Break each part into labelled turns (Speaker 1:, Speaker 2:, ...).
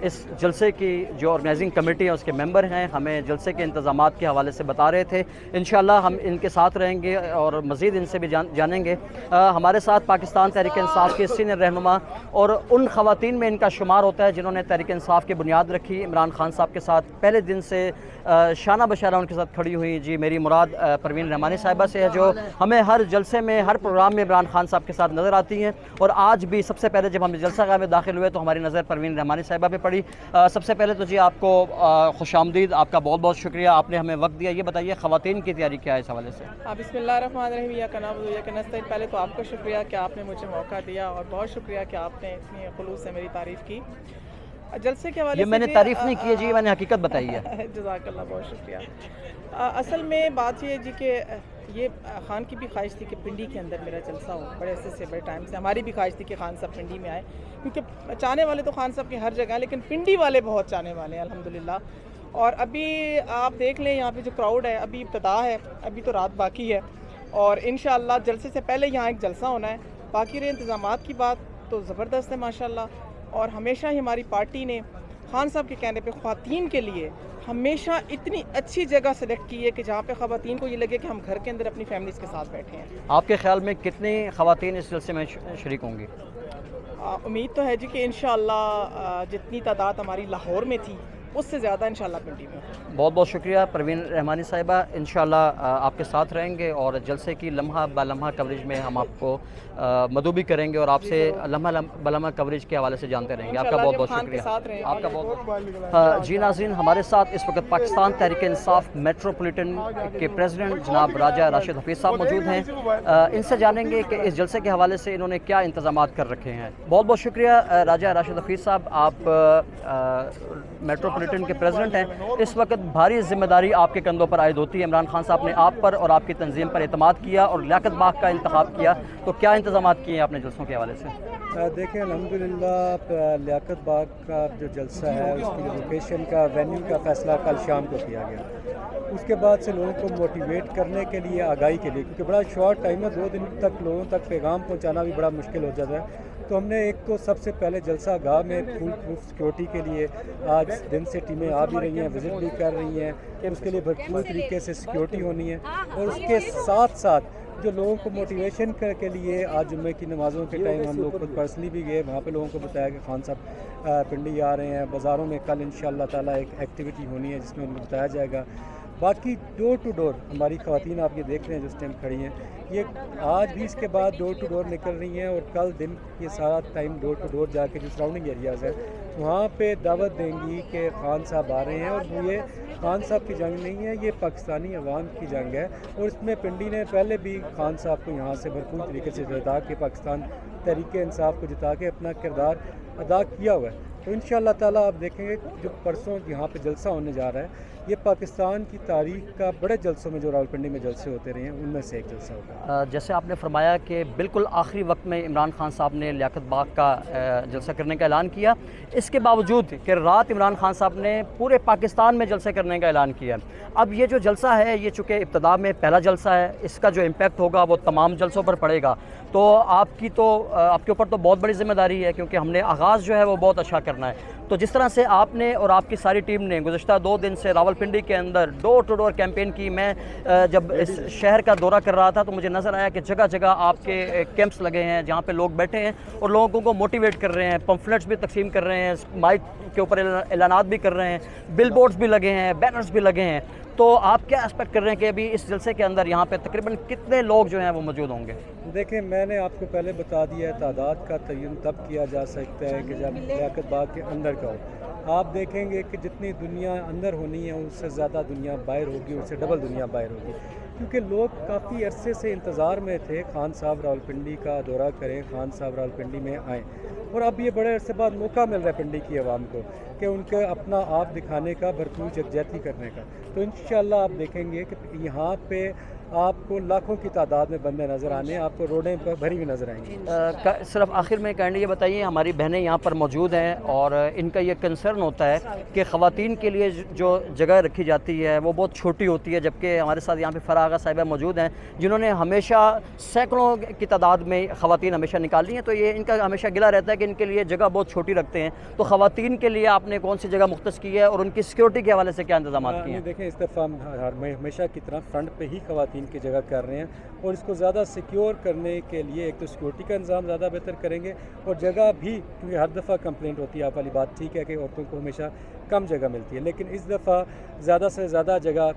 Speaker 1: اس جلسے کی جو آرگنائزنگ کمیٹی ہے اس کے ممبر ہیں، ہمیں جلسے کے انتظامات کے حوالے سے بتا رہے تھے۔ انشاءاللہ ہم ان کے ساتھ رہیں گے اور مزید ان سے بھی جانیں گے۔ ہمارے ساتھ پاکستان تحریک انصاف کے سینئر رہنما اور ان خواتین میں ان کا شمار ہوتا ہے جنہوں نے تحریک انصاف کی بنیاد رکھی، عمران خان صاحب کے ساتھ پہلے دن سے شانہ بشانہ ان کے ساتھ کھڑی ہوئی۔ جی میری مراد پروین رحمانی صاحبہ سے ہے، جو ہمیں ہر جلسے میں، ہر پروگرام میں عمران خان صاحب کے ساتھ نظر آتی ہیں، اور آج بھی سب سے پہلے جب ہم جلسہ گاہ میں داخل ہوئے تو ہماری نظر پروین رحمانی صاحبہ پہ پڑی۔ سب سے پہلے تو جی آپ کو خوش آمدید، آپ کا بہت بہت شکریہ، آپ نے ہمیں وقت دیا۔ یہ بتائیے خواتین کی تیاری کیا ہے اس حوالے سے؟
Speaker 2: بسم اللہ الرحمن الرحیم، یا کنعبد و ایاک نستعین۔ پہلے تو آپ کا شکریہ کہ آپ نے مجھے موقع دیا، اور بہت شکریہ کہ آپ نے اتنی خلوص سے میری تعریف کی جلسے کے حوالے سے۔
Speaker 1: یہ میں نے تعریف نہیں کی ہے جی، میں نے حقیقت بتائی ہے۔
Speaker 2: جزاک اللہ، بہت شکریہ۔ اصل میں بات یہ ہے جی کہ یہ خان کی بھی خواہش تھی کہ پنڈی کے اندر میرا جلسہ ہو، بڑے عرصے سے، بڑے ٹائم سے ہماری بھی خواہش تھی کہ خان صاحب پنڈی میں آئے، کیونکہ چاہنے والے تو خان صاحب کے ہر جگہ ہیں، لیکن پنڈی والے بہت چاہنے والے ہیں الحمدللہ۔ اور ابھی آپ دیکھ لیں یہاں پہ جو کراؤڈ ہے، ابھی ابتدا ہے، ابھی تو رات باقی ہے، اور انشاءاللہ جلسے سے پہلے یہاں ایک جلسہ ہونا ہے۔ باقی رہے انتظامات کی بات تو زبردست ہے ماشاءاللہ، اور ہمیشہ ہی ہماری پارٹی نے خان صاحب کے کہنے پہ خواتین کے لیے ہمیشہ اتنی اچھی جگہ سلیکٹ کی ہے کہ جہاں پہ خواتین کو یہ لگے کہ ہم گھر کے اندر اپنی فیملیز کے ساتھ بیٹھے ہیں۔
Speaker 1: آپ کے خیال میں کتنی خواتین اس جلسے میں شریک ہوں گی؟
Speaker 2: امید تو ہے جی کہ انشاءاللہ جتنی تعداد ہماری لاہور میں تھی اس سے زیادہ انشاءاللہ پنڈی میں۔
Speaker 1: بہت بہت شکریہ پروین رحمانی صاحبہ، انشاءاللہ آپ کے ساتھ رہیں گے اور جلسے کی لمحہ بہ لمحہ کوریج میں ہم آپ کو مدعو بھی کریں گے اور آپ سے لمحہ بہ لمحہ کوریج کے حوالے سے جانتے رہیں گے۔ آپ کا بہت بہت شکریہ، آپ کا بہت بہت۔ جی ناظرین، ہمارے ساتھ اس وقت پاکستان تحریک انصاف میٹروپولیٹن کے پریزیڈنٹ جناب راجہ راشد حفیظ صاحب موجود ہیں، ان سے جانیں گے کہ اس جلسے کے حوالے سے انہوں نے کیا انتظامات کر رکھے ہیں۔ بہت بہت شکریہ راجہ راشد حفیظ صاحب، آپ میٹروپولیٹن کے پریزیڈنٹ ہیں۔ اس وقت بھاری ذمہ داری آپ کے کندھوں پر عائد ہوتی ہے، عمران خان صاحب نے آپ پر اور آپ کی تنظیم پر اعتماد کیا اور لیاقت باغ کا انتخاب کیا، تو کیا انتظامات کیے ہیں آپ نے جلسوں کے حوالے سے؟
Speaker 3: دیکھیں الحمدللہ لیاقت باغ کا جو جلسہ ہے اس کی لوکیشن کا، وینیو کا فیصلہ کل شام کو کیا گیا۔ اس کے بعد سے لوگوں کو موٹیویٹ کرنے کے لیے، آگاہی کے لیے، کیونکہ بڑا شارٹ ٹائم ہے، 2 دن تک لوگوں تک پیغام پہنچانا بھی بڑا مشکل ہو جاتا ہے، تو ہم نے ایک تو سب سے پہلے جلسہ گاہ میں فل پروف سیکورٹی کے لیے آج دن سے ٹیمیں آ بھی رہی ہیں، وزٹ بھی کر رہی ہیں، اس کے لیے بھرپور طریقے سے سیکورٹی ہونی ہے، اور اس کے ساتھ ساتھ جو لوگوں کو موٹیویشن کے لیے آج جمعے کی نمازوں کے ٹائم ہم لوگ خود پرسنلی بھی گئے، وہاں پہ لوگوں کو بتایا کہ خان صاحب پنڈی آ رہے ہیں۔ بازاروں میں کل انشاءاللہ تعالیٰ ایک ایکٹیویٹی ہونی ہے جس میں ان کو بتایا جائے گا۔ باقی ڈور ٹو ڈور ہماری خواتین آپ یہ دیکھ رہے ہیں جس ٹائم کھڑی ہیں، یہ آج بھی اس کے بعد ڈور ٹو ڈور نکل رہی ہیں، اور کل دن یہ سارا ٹائم ڈور ٹو ڈور جا کے جو سراؤنڈنگ ایریاز ہیں وہاں پہ دعوت دیں گی کہ خان صاحب آ رہے ہیں، اور یہ خان صاحب کی جنگ نہیں ہے، یہ پاکستانی عوام کی جنگ ہے، اور اس میں پنڈی نے پہلے بھی خان صاحب کو یہاں سے بھرپور طریقے سے جتا کے پاکستان تحریک انصاف کو جتا کے اپنا کردار ادا کیا ہوا ہے۔ تو انشاءاللہ تعالیٰ آپ دیکھیں گے جو پرسوں یہاں پہ جلسہ ہونے جا رہا ہے، یہ پاکستان کی تاریخ کا بڑے جلسوں میں جو راولپنڈی میں جلسے ہوتے رہے ہیں ان میں سے ایک جلسہ ہوگا۔
Speaker 1: جیسے آپ نے فرمایا کہ بالکل آخری وقت میں عمران خان صاحب نے لیاقت باغ کا جلسہ کرنے کا اعلان کیا، اس کے باوجود کہ رات عمران خان صاحب نے پورے پاکستان میں جلسے کرنے کا اعلان کیا۔ اب یہ جو جلسہ ہے یہ چونکہ ابتدا میں پہلا جلسہ ہے، اس کا جو امپیکٹ ہوگا وہ تمام جلسوں پر پڑے گا، تو آپ کے اوپر تو بہت بڑی ذمہ داری ہے، کیونکہ ہم نے آغاز جو ہے وہ بہت اچھا کرنا ہے۔ تو جس طرح سے آپ نے اور آپ کی ساری ٹیم نے گزشتہ 2 دن سے راولپنڈی کے اندر ڈور ٹو ڈور کیمپین کی، میں جب اس شہر کا دورہ کر رہا تھا تو مجھے نظر آیا کہ جگہ جگہ آپ کے کیمپس لگے ہیں جہاں پہ لوگ بیٹھے ہیں اور لوگوں کو موٹیویٹ کر رہے ہیں، پمفلیٹس بھی تقسیم کر رہے ہیں، مائک کے اوپر اعلانات بھی کر رہے ہیں، بل بورڈز بھی لگے ہیں، بینرز بھی لگے ہیں۔ تو آپ کیا ایکسپیکٹ کر رہے ہیں کہ ابھی اس جلسے کے اندر یہاں پہ تقریباً کتنے لوگ جو ہیں وہ موجود ہوں گے؟
Speaker 3: دیکھیں میں نے آپ کو پہلے بتا دیا ہے، تعداد کا تعین تب کیا جا سکتا ہے کہ جب لیاقت باغ کے اندر کا ہو۔ آپ دیکھیں گے کہ جتنی دنیا اندر ہونی ہے اس سے زیادہ دنیا باہر ہوگی، اس سے ڈبل دنیا باہر ہوگی، کیونکہ لوگ کافی عرصے سے انتظار میں تھے خان صاحب راولپنڈی کا دورہ کریں، خان صاحب راولپنڈی میں آئیں، اور اب یہ بڑے عرصے بعد موقع مل رہا ہے پنڈی کی عوام کو کہ ان کے اپنا آپ دکھانے کا، بھرپور یکجہتی کرنے کا۔ تو انشاءاللہ آپ دیکھیں گے کہ یہاں پہ آپ کو لاکھوں کی تعداد میں بندے نظر آنے ہیں, آپ کو روڈیں پر بھری ہوئی نظر آئیں گی.
Speaker 1: صرف آخر میں کائنڈلی یہ بتائیے, ہماری بہنیں یہاں پر موجود ہیں اور ان کا یہ کنسرن ہوتا ہے کہ خواتین کے لیے جو جگہ رکھی جاتی ہے وہ بہت چھوٹی ہوتی ہے, جبکہ ہمارے ساتھ یہاں پہ فراغہ صاحبہ موجود ہیں جنہوں نے ہمیشہ سینکڑوں کی تعداد میں خواتین ہمیشہ نکالی ہیں. تو یہ ان کا ہمیشہ گلہ رہتا ہے کہ ان کے لیے جگہ بہت چھوٹی رکھتے ہیں. تو خواتین کے لیے آپ نے کون سی جگہ مختص کی ہے اور ان کی سیکورٹی کے حوالے سے کیا انتظامات کیے ہیں؟
Speaker 3: دیکھیں, اس دفعہ ہم ہمیشہ کی طرح فرنٹ پہ ہی خواتین کی جگہ کر رہے ہیں اور اس کو زیادہ سیکیور کرنے کے لیے ایک تو سیکورٹی کا انتظام زیادہ بہتر کریں گے اور جگہ بھی, کیونکہ ہر دفعہ کمپلینٹ ہوتی ہے, آپ والی بات ٹھیک ہے کہ عورتوں کو ہمیشہ کم جگہ ملتی ہے, لیکن اس دفعہ زیادہ سے زیادہ جگہ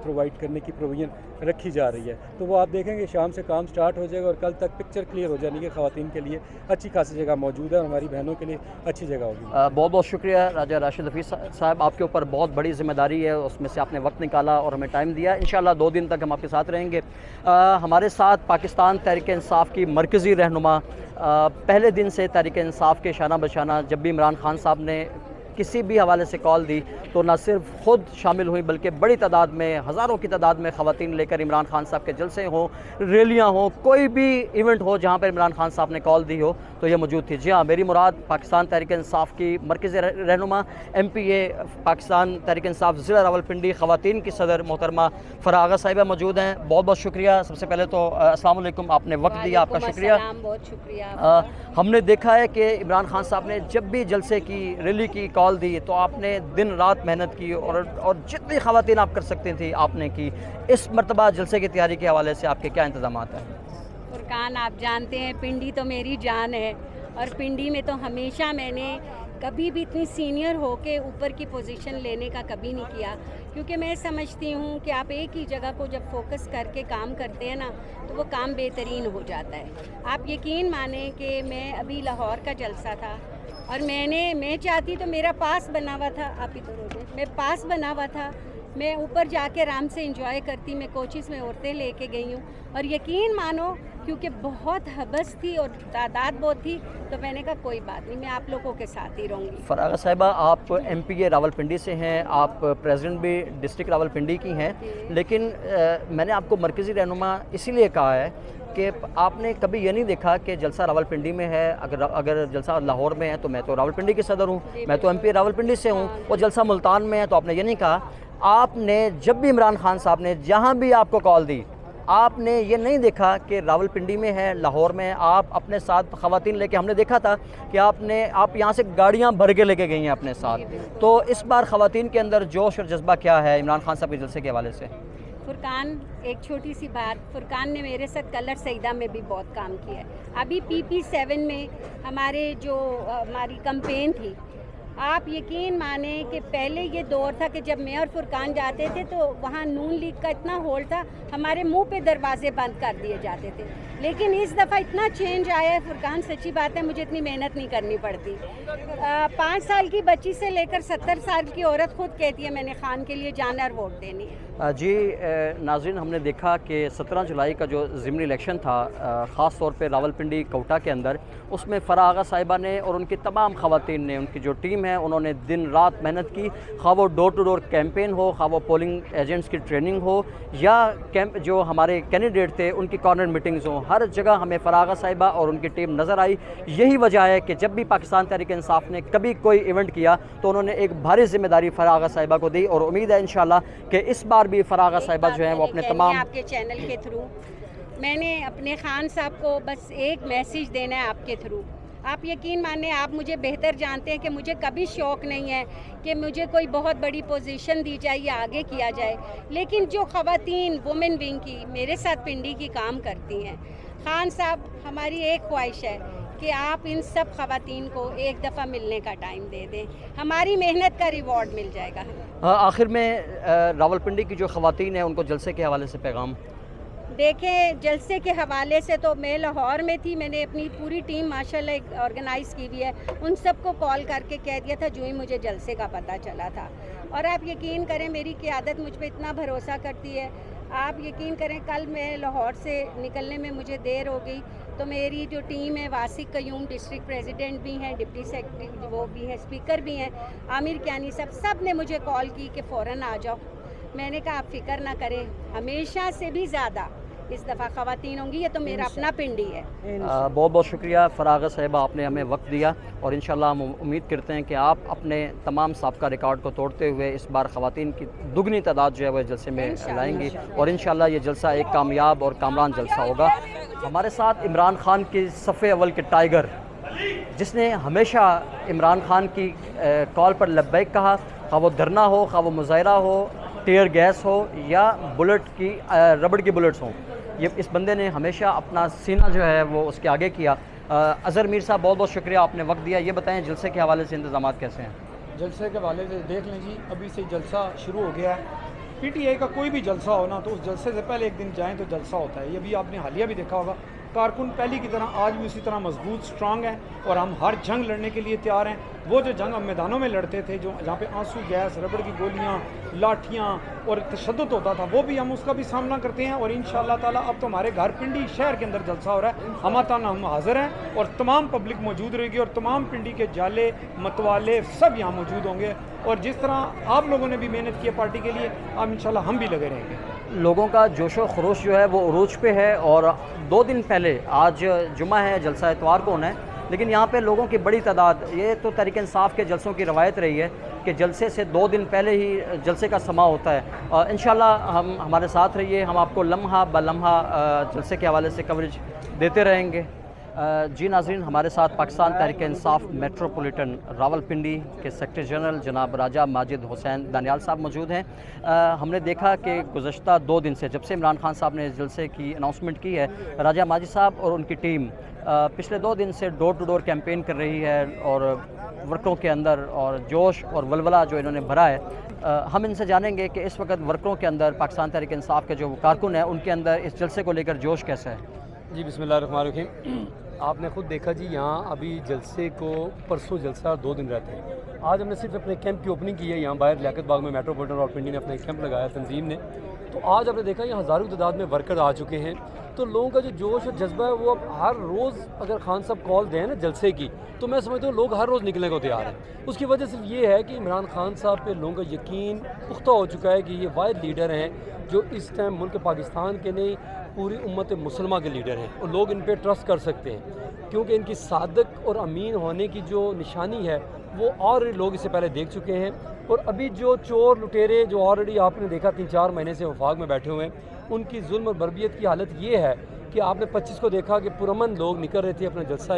Speaker 3: پرووائڈ کرنے کی پروویژن رکھی جا رہی ہے. تو وہ آپ دیکھیں گے شام سے کام سٹارٹ ہو جائے گا اور کل تک پکچر کلیئر ہو جانے کی خواتین کے لیے اچھی خاصی جگہ موجود ہے اور ہماری بہنوں کے لیے اچھی جگہ ہوگی.
Speaker 1: بہت بہت شکریہ راجہ راشد حفیظ صاحب, آپ کے اوپر بہت بڑی ذمہ داری ہے, اس میں سے آپ نے وقت نکالا اور ہمیں ٹائم دیا. انشاءاللہ 2 دن تک ہم آپ کے ساتھ رہیں گے. ہمارے ساتھ پاکستان تحریک انصاف کی مرکزی رہنما پہلے دن سے تحریک انصاف کے شانہ بشانہ, جب بھی عمران خان صاحب نے کسی بھی حوالے سے کال دی تو نہ صرف خود شامل ہوئی بلکہ بڑی تعداد میں, ہزاروں کی تعداد میں خواتین لے کر عمران خان صاحب کے جلسے ہوں, ریلیاں ہوں, کوئی بھی ایونٹ ہو جہاں پر عمران خان صاحب نے کال دی ہو تو یہ موجود تھی. جی ہاں, میری مراد پاکستان تحریک انصاف کی مرکزی رہنما MPA پاکستان تحریک انصاف ضلع راولپنڈی خواتین کی صدر محترمہ فراغہ صاحبہ موجود ہیں. بہت بہت شکریہ. سب سے پہلے تو السلام علیکم, آپ نے وقت دیا, آپ کا شکریہ.
Speaker 4: بہت شکریہ.
Speaker 1: ہم نے دیکھا ہے کہ عمران خان صاحب نے جب بھی جلسے کی, ریلی کی کال دی تو آپ نے دن رات محنت کی اور جتنی خواتین آپ کر سکتے تھیں آپ نے کی. اس مرتبہ جلسے کی تیاری کے حوالے سے آپ کے کیا انتظامات ہیں؟
Speaker 4: فرقان, آپ جانتے ہیں پنڈی تو میری جان ہے اور پنڈی میں تو ہمیشہ میں نے کبھی بھی اتنی سینئر ہو کے اوپر کی پوزیشن لینے کا کبھی نہیں کیا, کیونکہ میں سمجھتی ہوں کہ آپ ایک ہی جگہ کو جب فوکس کر کے کام کرتے ہیں نا تو وہ کام بہترین ہو جاتا ہے. آپ یقین مانیں کہ میں ابھی لاہور کا جلسہ تھا اور میں چاہتی تو میرا پاس بنا ہوا تھا, آپ ہی تو روڈے میں پاس بنا ہوا تھا, میں اوپر جا کے آرام سے انجوائے کرتی. میں کوچز میں عورتیں لے کے گئی ہوں اور یقین مانو کیونکہ بہت حبس تھی اور تعداد بہت تھی تو میں نے کہا کوئی بات نہیں, میں آپ لوگوں کے ساتھ ہی رہوں گی.
Speaker 1: فراغہ صاحبہ, آپ MPA راولپنڈی سے ہیں, آپ پریزیڈنٹ بھی ڈسٹرکٹ راولپنڈی کی ہیں, لیکن میں نے آپ کو مرکزی رہنما اسی لیے کہا ہے کہ آپ نے کبھی یہ نہیں دیکھا کہ جلسہ راولپنڈی میں ہے, اگر جلسہ لاہور میں ہے تو میں تو راولپنڈی کی صدر ہوں, میں تو MPA راولپنڈی سے ہوں, اور جلسہ ملتان میں ہے تو آپ نے یہ نہیں کہا. آپ نے جب بھی عمران خان صاحب نے جہاں بھی آپ کو کال دی آپ نے یہ نہیں دیکھا کہ راولپنڈی میں ہے, لاہور میں, آپ اپنے ساتھ خواتین لے کے, ہم نے دیکھا تھا کہ آپ یہاں سے گاڑیاں بھر کے لے کے گئی ہیں اپنے ساتھ. تو اس بار خواتین کے اندر جوش اور جذبہ کیا ہے عمران خان صاحب کے جلسے کے حوالے سے؟
Speaker 4: فرقان, ایک چھوٹی سی بات, فرقان نے میرے ساتھ کلر سیدہ میں بھی بہت کام کیا ہے. ابھی PP7 میں ہماری کمپین تھی, آپ یقین مانیں کہ پہلے یہ دور تھا کہ جب میں اور فرقان جاتے تھے تو وہاں نون لیگ کا اتنا ہول تھا, ہمارے منہ پہ دروازے بند کر دیے جاتے تھے. لیکن اس دفعہ اتنا چینج آیا ہے فرقان, سچی بات ہے مجھے اتنی محنت نہیں کرنی پڑتی. 5 سال کی بچی سے لے کر 70 سال کی عورت خود کہتی ہے میں نے خان کے لیے جانا اور ووٹ دینی ہے.
Speaker 1: جی ناظرین, ہم نے دیکھا کہ 17 جولائی کا جو ضمنی الیکشن تھا خاص طور پہ راولپنڈی کوٹا کے اندر, اس میں فراغہ صاحبہ نے اور ان کی تمام خواتین نے, ان کی جو ٹیم ہے انہوں نے دن رات محنت کی. خواہ وہ ڈور ٹو ڈور کیمپین ہو, خواہ وہ پولنگ ایجنٹس کی ٹریننگ ہو, یا جو ہمارے کینڈیڈیٹ تھے ان کی کارنر میٹنگز ہوں, ہر جگہ ہمیں فراغہ صاحبہ اور ان کی ٹیم نظر آئی. یہی وجہ ہے کہ جب بھی پاکستان تحریک انصاف نے کبھی کوئی ایونٹ کیا تو انہوں نے ایک بھاری ذمہ داری فراغہ صاحبہ کو دی, اور امید ہے انشاءاللہ کہ اس بار بھی فراغہ صاحبہ جو ہیں وہ اپنے تمام,
Speaker 4: آپ کے چینل کے تھرو میں نے اپنے خان صاحب کو بس ایک میسیج دینا ہے آپ کے تھرو. آپ یقین مانیں, آپ مجھے بہتر جانتے ہیں کہ مجھے کبھی شوق نہیں ہے کہ مجھے کوئی بہت بڑی پوزیشن دی جائے یا آگے کیا جائے, لیکن جو خواتین وومن ونگ کی میرے ساتھ پنڈی کی کام کرتی ہیں, خان صاحب ہماری ایک خواہش ہے کہ آپ ان سب خواتین کو ایک دفعہ ملنے کا ٹائم دے دیں, ہماری محنت کا ریوارڈ مل جائے گا.
Speaker 1: آخر میں راولپنڈی کی جو خواتین ہیں ان کو جلسے کے حوالے سے پیغام؟
Speaker 4: دیکھیں, جلسے کے حوالے سے تو میں لاہور میں تھی, میں نے اپنی پوری ٹیم ماشاءاللہ آرگنائز کی ہوئی ہے, ان سب کو کال کر کے کہہ دیا تھا جو ہی مجھے جلسے کا پتہ چلا تھا. اور آپ یقین کریں میری قیادت مجھ پہ اتنا بھروسہ کرتی ہے, آپ یقین کریں کل میں لاہور سے نکلنے میں مجھے دیر ہو گئی تو میری جو ٹیم ہے, واسق قیوم ڈسٹرکٹ پریزیڈنٹ بھی ہیں, ڈپٹی سیکرٹری وہ بھی ہیں, اسپیکر بھی ہیں, عامر کیانی سب نے مجھے کال کی کہ فوراً آ جاؤ. میں نے کہا آپ فکر نہ کریں، ہمیشہ سے بھی زیادہ اس دفعہ خواتین ہوں گی، یہ تو میرا اپنا پنڈی ہے۔
Speaker 1: بہت بہت شکریہ فراغت صاحبہ، آپ نے ہمیں وقت دیا، اور انشاءاللہ ہم امید کرتے ہیں کہ آپ اپنے تمام سابقہ ریکارڈ کو توڑتے ہوئے اس بار خواتین کی دگنی تعداد جو ہے وہ جلسے میں لائیں گی، اور انشاءاللہ یہ جلسہ ایک کامیاب اور کامران جلسہ ہوگا۔ ہمارے ساتھ عمران خان کی صف اول کے ٹائیگر، جس نے ہمیشہ عمران خان کی کال پر لبیک کہا، خواہ وہ دھرنا ہو، خواہ وہ مظاہرہ ہو، ٹیئر گیس ہو یا بلٹ کی ربڑ کی بلٹس ہوں، یہ اس بندے نے ہمیشہ اپنا سینہ جو ہے وہ اس کے آگے کیا۔ اظہر میر صاحب، بہت بہت شکریہ، آپ نے وقت دیا۔ یہ بتائیں جلسے کے حوالے سے انتظامات کیسے ہیں؟
Speaker 5: جلسے کے حوالے سے دیکھ لیں جی، ابھی سے جلسہ شروع ہو گیا ہے۔ پی ٹی آئی کا کوئی بھی جلسہ ہو نا تو اس جلسے سے پہلے ایک دن جائیں تو جلسہ ہوتا ہے۔ یہ بھی آپ نے حالیہ بھی دیکھا ہوگا، کارکن پہلی کی طرح آج بھی اسی طرح مضبوط سٹرانگ ہیں، اور ہم ہر جنگ لڑنے کے لیے تیار ہیں۔ وہ جو جنگ ہم میدانوں میں لڑتے تھے، جہاں پہ آنسو گیس، ربڑ کی گولیاں، لاٹھیاں اور تشدد ہوتا تھا، وہ بھی ہم اس کا بھی سامنا کرتے ہیں، اور انشاءاللہ تعالیٰ اب تو ہمارے گھر پنڈی شہر کے اندر جلسہ ہو رہا ہے، ہم حاضر ہیں، اور تمام پبلک موجود رہے گی، اور تمام پنڈی کے جالے متوالے سب یہاں موجود ہوں گے، اور جس طرح آپ لوگوں نے بھی محنت کی ہے پارٹی کے لیے، اب انشاءاللہ ہم بھی لگے رہیں گے۔
Speaker 1: لوگوں کا جوش و خروش جو ہے وہ عروج پہ ہے، اور 2 دن پہلے، آج جمعہ ہے، جلسہ اتوار کو ہونا ہے، لیکن یہاں پہ لوگوں کی بڑی تعداد، یہ تو تحریک انصاف کے جلسوں کی روایت رہی ہے کہ جلسے سے 2 دن پہلے ہی جلسے کا سماع ہوتا ہے، اور انشاءاللہ ہمارے ساتھ رہیے، ہم آپ کو لمحہ بلمحہ جلسے کے حوالے سے کوریج دیتے رہیں گے۔ جی ناظرین، ہمارے ساتھ پاکستان تحریک انصاف میٹروپولیٹن راولپنڈی کے سیکرٹری جنرل جناب راجہ ماجد حسین دانیال صاحب موجود ہیں۔ ہم نے دیکھا کہ گزشتہ 2 دن سے، جب سے عمران خان صاحب نے اس جلسے کی اناؤنسمنٹ کی ہے، راجہ ماجد صاحب اور ان کی ٹیم پچھلے 2 دن سے ڈور ٹو ڈور کیمپین کر رہی ہے، اور ورکروں کے اندر اور جوش اور ولولہ جو انہوں نے بھرا ہے۔ ہم ان سے جانیں گے کہ اس وقت ورکروں کے اندر، پاکستان تحریک انصاف کے جو کارکن ہیں، ان کے اندر اس جلسے کو لے کر جوش کیسا ہے؟
Speaker 6: جی بسم اللہ الرحمن الرحیم۔ آپ نے خود دیکھا جی، یہاں ابھی جلسے کو پرسوں جلسہ 2 دن رہتے ہیں۔ آج ہم نے صرف اپنے کیمپ کی اوپننگ کی ہے، یہاں باہر لیاقت باغ میں میٹروپولیٹن اور پنڈی نے اپنا کیمپ لگایا تنظیم نے، تو آج آپ نے دیکھا یہاں ہزاروں تعداد میں ورکر آ چکے ہیں، تو لوگوں کا جو جوش اور جذبہ ہے وہ اب ہر روز اگر خان صاحب کال دیں نا جلسے کی، تو میں سمجھتا ہوں لوگ ہر روز نکلنے کو تیار ہیں۔ اس کی وجہ صرف یہ ہے کہ عمران خان صاحب پہ لوگوں کا یقین پختہ ہو چکا ہے کہ یہ واحد لیڈر ہیں جو اس ٹائم ملک پاکستان کے نہیں پوری امت مسلمہ کے لیڈر ہیں، اور لوگ ان پہ ٹرسٹ کر سکتے ہیں، کیونکہ ان کی صادق اور امین ہونے کی جو نشانی ہے وہ آلریڈی لوگ اس سے پہلے دیکھ چکے ہیں۔ اور ابھی جو چور لٹیرے جو آلریڈی آپ نے دیکھا 3-4 مہینے سے وفاق میں بیٹھے ہوئے ہیں، ان کی ظلم اور بربریت کی حالت یہ ہے کہ آپ نے 25 کو دیکھا کہ پرامن لوگ نکل رہے تھے اپنا جلسہ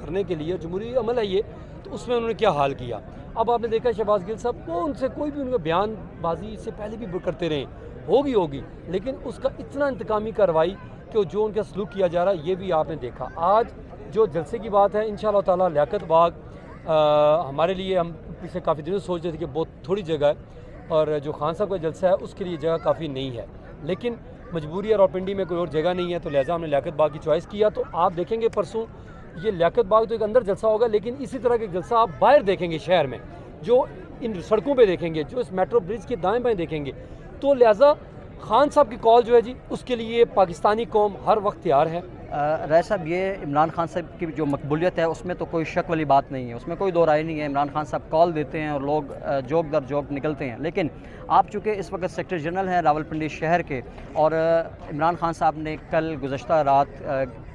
Speaker 6: کرنے کے لیے، جمہوری عمل ہے یہ، تو اس میں انہوں نے کیا حال کیا۔ اب آپ نے دیکھا شہباز گل صاحب کو، ان سے کوئی بھی ان کا بیان بازی اس سے پہلے بھی کرتے رہے، ہوگی، لیکن اس کا اتنا انتقامی کارروائی کہ جو ان کا سلوک کیا جا رہا ہے یہ بھی آپ نے دیکھا۔ آج جو جلسے کی بات ہے انشاءاللہ تعالیٰ لیاقت باغ ہمارے لیے، ہم پچھلے کافی دنوں سوچ رہے تھے کہ بہت تھوڑی جگہ ہے، اور جو خان صاحب کا جلسہ ہے اس کے لیے جگہ کافی نہیں ہے، لیکن مجبوری ہے، راولپنڈی میں کوئی اور جگہ نہیں ہے، تو لہٰذا ہم نے لیاقت باغ کی چوائس کیا۔ تو آپ دیکھیں گے پرسوں یہ لیاقت باغ تو ایک اندر جلسہ ہوگا، لیکن اسی طرح کے جلسہ آپ باہر دیکھیں گے شہر میں، جو ان سڑکوں پہ دیکھیں گے، جو اس میٹرو برج کے دائیں بائیں دیکھیں گے۔ تو لہٰذا خان صاحب کی کال جو ہے جی، اس کے لیے پاکستانی قوم ہر وقت تیار ہے۔
Speaker 1: رائے صاحب، یہ عمران خان صاحب کی جو مقبولیت ہے اس میں تو کوئی شک والی بات نہیں ہے، اس میں کوئی دو رائے نہیں ہے۔ عمران خان صاحب کال دیتے ہیں اور لوگ جوک در جوک نکلتے ہیں، لیکن آپ چونکہ اس وقت سیکرٹری جنرل ہیں راولپنڈی شہر کے، اور عمران خان صاحب نے کل گزشتہ رات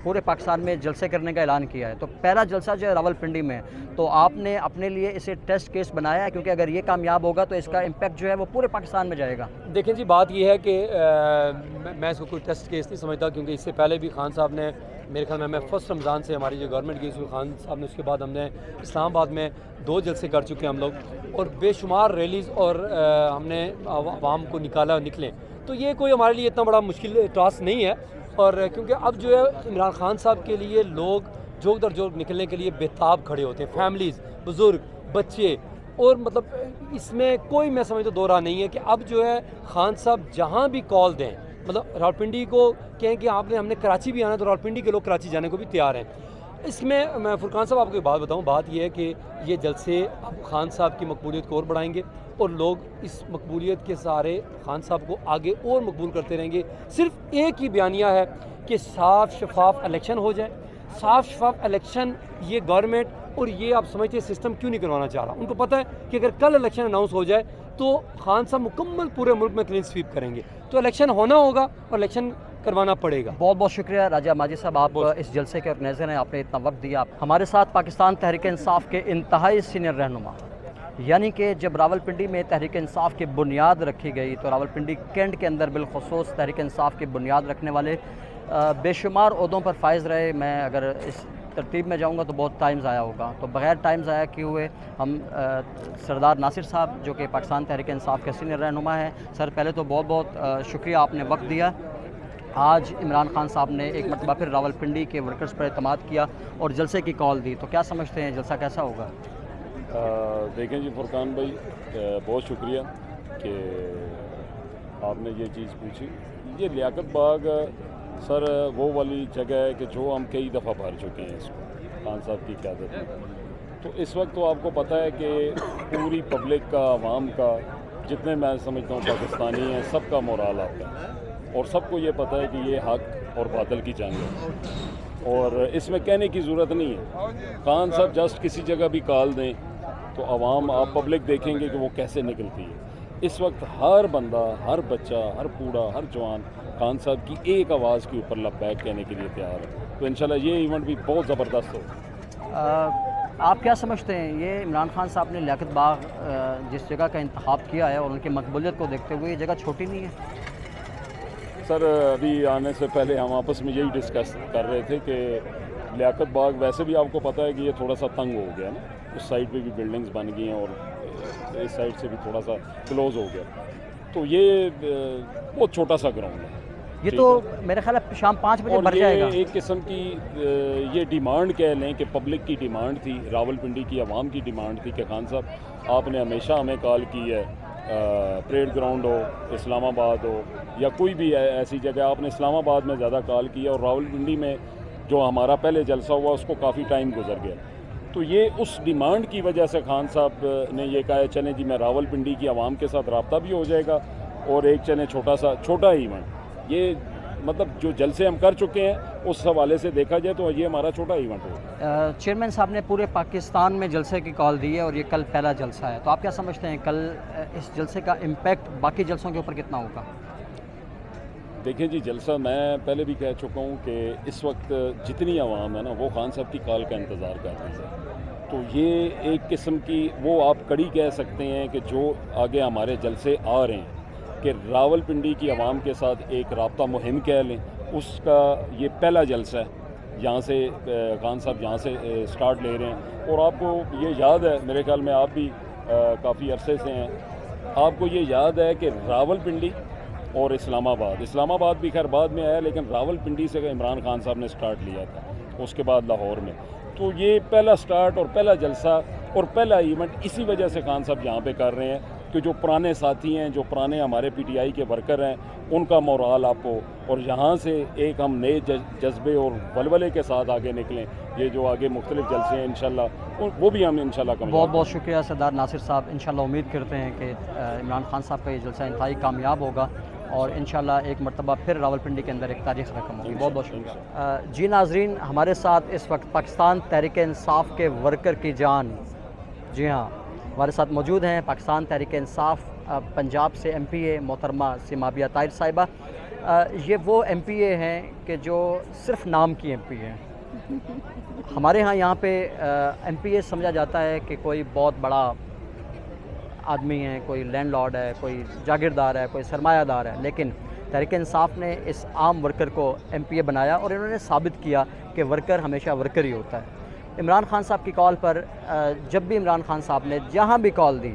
Speaker 1: پورے پاکستان میں جلسے کرنے کا اعلان کیا ہے، تو پہلا جلسہ جو ہے راولپنڈی میں، تو آپ نے اپنے لیے اسے ٹیسٹ کیس بنایا ہے، کیونکہ اگر یہ کامیاب ہوگا تو اس کا امپیکٹ جو ہے وہ پورے پاکستان میں جائے گا۔
Speaker 6: دیکھیں جی، بات یہ ہے کہ میں اس کو کوئی ٹیسٹ کیس نہیں سمجھتا، کیونکہ اس سے پہلے بھی خان صاحب نے میرے خیال میں فرسٹ رمضان سے ہماری جو گورنمنٹ کی خان صاحب نے، اس کے بعد ہم نے اسلام آباد میں 2 جلسے کر چکے ہیں ہم لوگ، اور بے شمار ریلیز اور ہم نے عوام کو نکلیں، تو یہ کوئی ہمارے لیے اتنا بڑا مشکل ٹاسک نہیں ہے۔ اور کیونکہ اب جو ہے عمران خان صاحب کے لیے لوگ جوک در جوک نکلنے کے لیے بےتاب کھڑے ہوتے ہیں، فیملیز، بزرگ، بچے، اور مطلب اس میں کوئی میں سمجھتا دو راہ نہیں ہے کہ اب جو ہے خان صاحب جہاں بھی کال دیں، مطلب راولپنڈی کو کہیں کہ ہم نے کراچی بھی آنا ہے، تو راولپنڈی کے لوگ کراچی جانے کو بھی تیار ہیں۔ اس میں فرقان صاحب آپ کو ایک بات بتاؤں، بات یہ ہے کہ یہ جلسے اب خان صاحب کی مقبولیت کو اور بڑھائیں گے، اور لوگ اس مقبولیت کے سہارے خان صاحب کو آگے اور مقبول کرتے رہیں گے۔ صرف ایک ہی بیانیہ ہے کہ صاف شفاف الیکشن ہو جائے، صاف شفاف الیکشن۔ یہ گورنمنٹ اور یہ آپ سمجھتے ہیں سسٹم کیوں نہیں کروانا چاہ رہا؟ ان کو پتہ ہے کہ اگر کل الیکشن اناؤنس ہو جائے تو تو خان صاحب مکمل پورے ملک میں کلین سویپ کریں گے. تو الیکشن ہونا ہوگا اور الیکشن کروانا پڑے گا.
Speaker 1: بہت بہت شکریہ راجہ ماجد صاحب، آپ اس جلسے کے آرگنائزر ہیں، آپ نے اتنا وقت دیا. ہمارے ساتھ پاکستان تحریک انصاف کے انتہائی سینئر رہنما، یعنی کہ جب راولپنڈی میں تحریک انصاف کی بنیاد رکھی گئی تو راولپنڈی کینٹ کے اندر بالخصوص تحریک انصاف کی بنیاد رکھنے والے بے شمار عہدوں پر فائز رہے. میں اگر اس ترتیب میں جاؤں گا تو بہت ٹائم ضائع ہوگا، تو بغیر ٹائم ضائع کیے ہوئے ہم سردار ناصر صاحب جو کہ پاکستان تحریک انصاف کے سینئر رہنما ہیں. سر پہلے تو بہت بہت شکریہ، آپ نے وقت دیا. آج عمران خان صاحب نے ایک مرتبہ پھر راولپنڈی کے ورکرز پر اعتماد کیا اور جلسے کی کال دی، تو کیا سمجھتے ہیں جلسہ کیسا ہوگا؟
Speaker 7: دیکھیں جی فرقان بھائی، بہت شکریہ کہ آپ نے یہ چیز پوچھی. یہ لیاقت باغ سر وہ والی جگہ ہے کہ جو ہم کئی دفعہ بھر چکے ہیں اس کو خان صاحب کی قیادت میں. تو اس وقت تو آپ کو پتہ ہے کہ پوری پبلک کا، عوام کا، جتنے میں سمجھتا ہوں پاکستانی ہیں، سب کا مورال آتا ہے اور سب کو یہ پتہ ہے کہ یہ حق اور باطل کی جنگ ہے اور اس میں کہنے کی ضرورت نہیں ہے. خان صاحب جسٹ کسی جگہ بھی کال دیں تو عوام، آپ پبلک دیکھیں گے کہ وہ کیسے نکلتی ہے. اس وقت ہر بندہ، ہر بچہ، ہر بوڑھا، ہر جوان خان صاحب کی ایک آواز کے اوپر لبیک کہنے کے لیے تیار ہے. تو انشاءاللہ یہ ایونٹ بھی بہت زبردست ہوگا.
Speaker 1: آپ کیا سمجھتے ہیں یہ عمران خان صاحب نے لیاقت باغ جس جگہ کا انتخاب کیا ہے اور ان کی مقبولیت کو دیکھتے ہوئے یہ جگہ چھوٹی نہیں ہے؟
Speaker 7: سر ابھی آنے سے پہلے ہم آپس میں یہی ڈسکس کر رہے تھے کہ لیاقت باغ ویسے بھی آپ کو پتہ ہے کہ یہ تھوڑا سا تنگ ہو گیا نا، اس سائڈ پہ بھی بلڈنگز بن گئی ہیں اور اس سائڈ سے بھی تھوڑا سا کلوز ہو گیا. تو یہ بہت چھوٹا سا گراؤنڈ ہے.
Speaker 1: یہ تو میرے خیال ہے شام 5 بجے بھر جائے گا.
Speaker 7: ایک قسم کی یہ ڈیمانڈ کہہ لیں کہ پبلک کی ڈیمانڈ تھی، راولپنڈی کی عوام کی ڈیمانڈ تھی کہ خان صاحب آپ نے ہمیشہ ہمیں کال کی ہے، پریڈ گراؤنڈ ہو، اسلام آباد ہو یا کوئی بھی ایسی جگہ، آپ نے اسلام آباد میں زیادہ کال کی ہے اور راولپنڈی میں جو ہمارا پہلے جلسہ ہوا اس کو کافی ٹائم گزر گیا. تو یہ اس ڈیمانڈ کی وجہ سے خان صاحب نے یہ کہا ہے چلیں جی میں راولپنڈی کی عوام کے ساتھ رابطہ بھی ہو جائے گا اور ایک چلیں چھوٹا ایونٹ. یہ مطلب جو جلسے ہم کر چکے ہیں اس حوالے سے دیکھا جائے تو یہ ہمارا چھوٹا ایونٹ ہوگا.
Speaker 1: چیئرمین صاحب نے پورے پاکستان میں جلسے کی کال دی ہے اور یہ کل پہلا جلسہ ہے، تو آپ کیا سمجھتے ہیں کل اس جلسے کا امپیکٹ باقی جلسوں کے اوپر کتنا ہوگا؟
Speaker 7: دیکھیں جی جلسہ میں پہلے بھی کہہ چکا ہوں کہ اس وقت جتنی عوام ہے نا وہ خان صاحب کی کال کا انتظار کر رہی ہے. تو یہ ایک قسم کی وہ آپ کڑی کہہ سکتے ہیں کہ جو آگے ہمارے جلسے آ رہے ہیں کہ راولپنڈی کی عوام کے ساتھ ایک رابطہ مہم کہہ لیں، اس کا یہ پہلا جلسہ ہے. یہاں سے خان صاحب یہاں سے سٹارٹ لے رہے ہیں اور آپ کو یہ یاد ہے، میرے خیال میں آپ بھی کافی عرصے سے ہیں، آپ کو یہ یاد ہے کہ راولپنڈی اور اسلام آباد بھی خیر بعد میں آیا لیکن راولپنڈی سے عمران خان صاحب نے سٹارٹ لیا تھا، اس کے بعد لاہور میں. تو یہ پہلا سٹارٹ اور پہلا جلسہ اور پہلا ایونٹ اسی وجہ سے خان صاحب یہاں پہ کر رہے ہیں کہ جو پرانے ساتھی ہیں، جو پرانے ہمارے پی ٹی آئی کے ورکر ہیں، ان کا مورال آپ کو، اور یہاں سے ایک ہم نئے جذبے اور ولولے کے ساتھ آگے نکلیں. یہ جو آگے مختلف جلسے ہیں انشاءاللہ وہ بھی ہم انشاءاللہ کامیاب.
Speaker 1: بہت بہت شکریہ سردار ناصر صاحب. انشاءاللہ امید کرتے ہیں کہ عمران خان صاحب کا یہ جلسہ انتہائی کامیاب ہوگا اور انشاءاللہ ایک مرتبہ پھر راولپنڈی کے اندر ایک تاریخ رقم ہوگی. بہت بہت شکریہ. جی ناظرین، ہمارے ساتھ اس وقت پاکستان تحریک انصاف کے ورکر کی جان، جی ہاں ہمارے ساتھ موجود ہیں پاکستان تحریک انصاف پنجاب سے ایم پی اے محترمہ سیمابیہ طاہر صاحبہ. یہ وہ ایم پی اے ہیں کہ جو صرف نام کی ایم پی اے ہیں. ہمارے ہاں یہاں پہ ایم پی اے سمجھا جاتا ہے کہ کوئی بہت بڑا آدمی ہے، کوئی لینڈ لارڈ ہے، کوئی جاگیردار ہے، کوئی سرمایہ دار ہے، لیکن تحریک انصاف نے اس عام ورکر کو ایم پی اے بنایا اور انہوں نے ثابت کیا کہ ورکر ہمیشہ ورکر ہی ہوتا ہے. عمران خان صاحب کی کال پر جب بھی عمران خان صاحب نے جہاں بھی کال دی،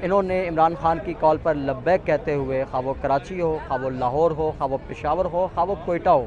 Speaker 1: انہوں نے عمران خان کی کال پر لبیک کہتے ہوئے، خواہ وہ کراچی ہو، خواہ وہ لاہور ہو، خواہ وہ پشاور ہو، خواہ وہ کوئٹہ ہو،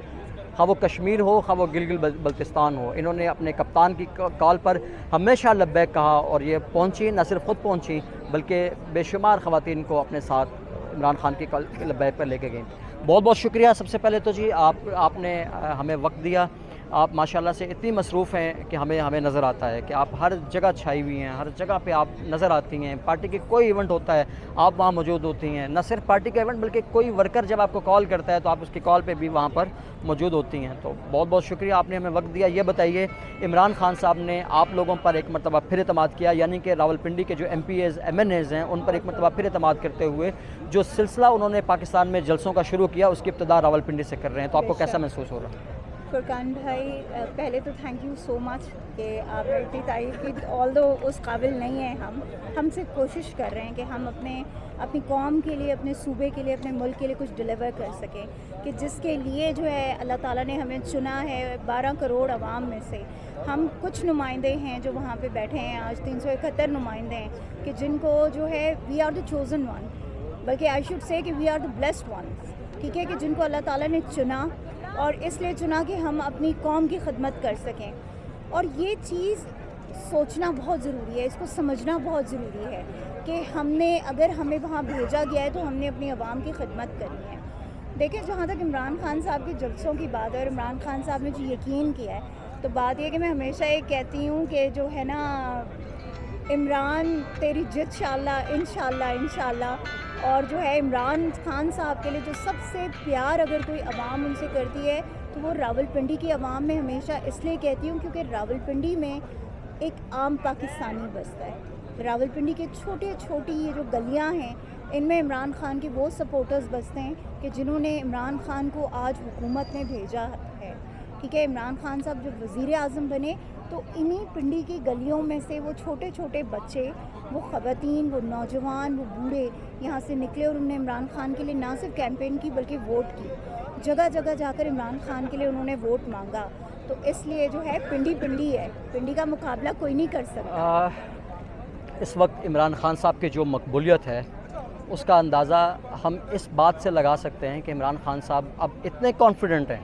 Speaker 1: خواہ وہ کشمیر ہو، خواہ وہ گلگل بلتستان ہو، انہوں نے اپنے کپتان کی کال پر ہمیشہ لبیک کہا اور یہ پہنچی، نہ صرف خود پہنچی بلکہ بے شمار خواتین کو اپنے ساتھ عمران خان کی کال لبیک پر لے کے گئیں. بہت بہت شکریہ. سب سے پہلے تو جی آپ نے ہمیں وقت دیا. آپ ماشاءاللہ سے اتنی مصروف ہیں کہ ہمیں نظر آتا ہے کہ آپ ہر جگہ چھائی ہوئی ہیں، ہر جگہ پہ آپ نظر آتی ہیں. پارٹی کی کوئی ایونٹ ہوتا ہے آپ وہاں موجود ہوتی ہیں. نہ صرف پارٹی کا ایونٹ بلکہ کوئی ورکر جب آپ کو کال کرتا ہے تو آپ اس کی کال پہ بھی وہاں پر موجود ہوتی ہیں. تو بہت بہت شکریہ آپ نے ہمیں وقت دیا. یہ بتائیے عمران خان صاحب نے آپ لوگوں پر ایک مرتبہ پھر اعتماد کیا، یعنی کہ راولپنڈی کے جو M P As M N As ہیں ان پر ایک مرتبہ پھر اعتماد کرتے ہوئے جو سلسلہ انہوں نے پاکستان میں جلسوں کا شروع کیا اس کی ابتدا راولپنڈی سے کر رہے ہیں. تو آپ کو کیسا محسوس ہو رہا ہے؟
Speaker 8: فرقان بھائی پہلے تو تھینک یو سو مچ کہ آپ نے اتنی تعریف کی. آل دو اس قابل نہیں ہیں ہم سے کوشش کر رہے ہیں کہ ہم اپنی قوم کے لیے، اپنے صوبے کے لیے، اپنے ملک کے لیے کچھ ڈلیور کر سکیں، کہ جس کے لیے جو ہے اللہ تعالیٰ نے ہمیں چنا ہے. 12 کروڑ عوام میں سے ہم کچھ نمائندے ہیں جو وہاں پہ بیٹھے ہیں. آج 371 نمائندے ہیں کہ جن کو جو ہے وی آر دا چوزن ون، بلکہ آئی شوڈ سے کہ we are the blessed ones. ٹھیک ہے، کہ جن کو اللہ تعالیٰ نے چنا اور اس لیے چنا کہ ہم اپنی قوم کی خدمت کر سکیں. اور یہ چیز سوچنا بہت ضروری ہے، اس کو سمجھنا بہت ضروری ہے کہ اگر ہمیں وہاں بھیجا گیا ہے تو ہم نے اپنی عوام کی خدمت کرنی ہے. دیکھیں، جہاں تک عمران خان صاحب کے جلسوں کی بات ہے اور عمران خان صاحب نے جو یقین کیا ہے، تو بات یہ کہ میں ہمیشہ یہ کہتی ہوں کہ جو ہے نا عمران تیری جت انشاءاللہ. اور جو ہے عمران خان صاحب کے لیے جو سب سے پیار اگر کوئی عوام ان سے کرتی ہے تو وہ راولپنڈی کی عوام میں ہمیشہ اس لیے کہتی ہوں کیونکہ راولپنڈی میں ایک عام پاکستانی بستا ہے. راولپنڈی کے چھوٹی یہ جو گلیاں ہیں ان میں عمران خان کے وہ سپورٹرز بستے ہیں کہ جنہوں نے عمران خان کو آج حکومت نے بھیجا ہے. ٹھیک ہے، عمران خان صاحب جب وزیر اعظم بنے تو انہی پنڈی کی گلیوں میں سے وہ چھوٹے بچے، وہ خواتین، وہ نوجوان، وہ بوڑھے یہاں سے نکلے اور انہوں نے عمران خان کے لیے نہ صرف کیمپین کی بلکہ ووٹ کی. جگہ جا کر عمران خان کے لیے انہوں نے ووٹ مانگا. تو اس لیے جو ہے پنڈی ہے، پنڈی کا مقابلہ کوئی نہیں کر سکتا.
Speaker 1: اس وقت عمران خان صاحب کی جو مقبولیت ہے اس کا اندازہ ہم اس بات سے لگا سکتے ہیں کہ عمران خان صاحب اب اتنے کانفیڈنٹ ہیں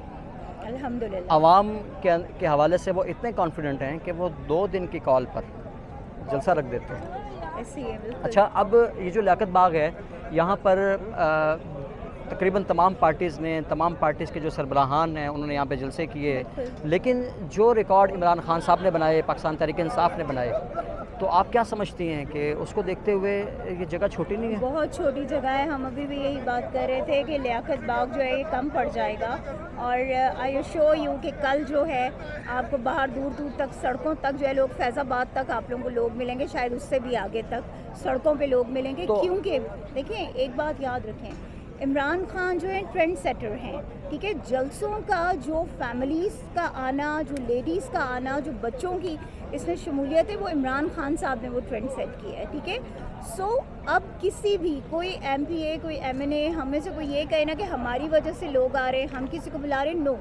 Speaker 8: الحمدللہ.
Speaker 1: عوام کے حوالے سے وہ اتنے کانفیڈنٹ ہیں کہ وہ 2 دن کی کال پر جلسہ رکھ دیتے ہیں.
Speaker 8: ایسی ہے بالکل.
Speaker 1: اچھا، اب یہ جو لیاقت باغ ہے یہاں پر تقریباً تمام پارٹیز کے جو سربراہان ہیں انہوں نے یہاں پہ جلسے کیے، لیکن جو ریکارڈ عمران خان صاحب نے بنائے، پاکستان تحریک انصاف نے بنائے، تو آپ کیا سمجھتی ہیں کہ اس کو دیکھتے ہوئے یہ جگہ چھوٹی نہیں ہے؟
Speaker 8: بہت چھوٹی جگہ ہے. ہم ابھی بھی یہی بات کر رہے تھے کہ لیاقت باغ جو ہے یہ کم پڑ جائے گا. اور آئی شو یو کہ کل جو ہے آپ کو باہر دور تک سڑکوں تک جو ہے لوگ، فیض آباد تک آپ لوگوں کو لوگ ملیں گے، شاید اس سے بھی آگے تک سڑکوں پہ لوگ ملیں گے. کیونکہ دیکھیں ایک بات یاد رکھیں، عمران خان جو ہے ٹرینڈ سیٹر ہیں. ٹھیک ہے، جلسوں کا جو فیملیز کا آنا، جو لیڈیز کا آنا، جو بچوں کی اس میں شمولیت ہے، وہ عمران خان صاحب نے وہ ٹرینڈ سیٹ کیا ہے. ٹھیک ہے، سو اب کسی بھی کوئی ایم پی اے، کوئی ایم این اے ہمیں سے کوئی یہ کہے نا کہ ہماری وجہ سے لوگ آ رہے ہیں، ہم کسی کو بلا رہے ہیں. نو،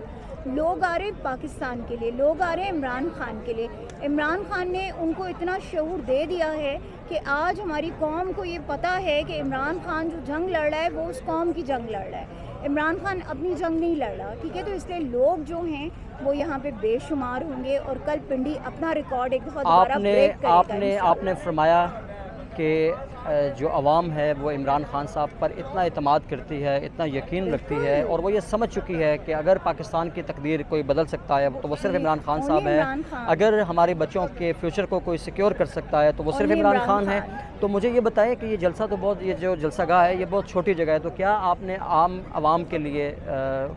Speaker 8: لوگ آ رہے ہیں پاکستان کے لیے، لوگ آ رہے ہیں عمران خان کے لیے. عمران خان نے ان کو اتنا شعور دے دیا ہے کہ آج ہماری قوم کو یہ پتہ ہے کہ عمران خان جو جنگ لڑ رہا ہے وہ اس قوم کی جنگ لڑ رہا ہے، عمران خان اپنی جنگ نہیں لڑ رہا. ٹھیک ہے، تو اس لیے لوگ جو ہیں وہ یہاں پہ بے شمار ہوں گے اور کل پنڈی اپنا ریکارڈ ایک دفعہ دوبارہ بریک کرے گا.
Speaker 1: آپ نے فرمایا کہ جو عوام ہے وہ عمران خان صاحب پر اتنا اعتماد کرتی ہے، اتنا یقین رکھتی ہے، اور وہ یہ سمجھ چکی ہے کہ اگر پاکستان کی تقدیر کوئی بدل سکتا ہے تو وہ صرف عمران خان صاحب ہے. اگر ہمارے بچوں کے فیوچر کو کوئی سیکیور کر سکتا ہے تو وہ صرف عمران خان ہے. تو مجھے یہ بتائیں کہ یہ جلسہ تو یہ جو جلسہ گاہ ہے یہ بہت چھوٹی جگہ ہے، تو کیا آپ نے عام عوام کے لیے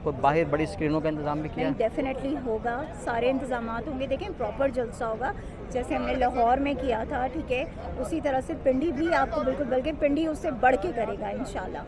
Speaker 1: کوئی باہر بڑی اسکرینوں کا انتظام بھی کیا؟
Speaker 8: ڈیفینیٹلی ہوگا، سارے انتظامات ہوں گے. دیکھیں پراپر جلسہ ہوگا جیسے ہم نے لاہور میں کیا تھا. ٹھیک ہے، اسی طرح سے پنڈی بھی آپ کو بالکل، بلکہ پنڈی اس سے بڑھ کے کرے گا انشاءاللہ.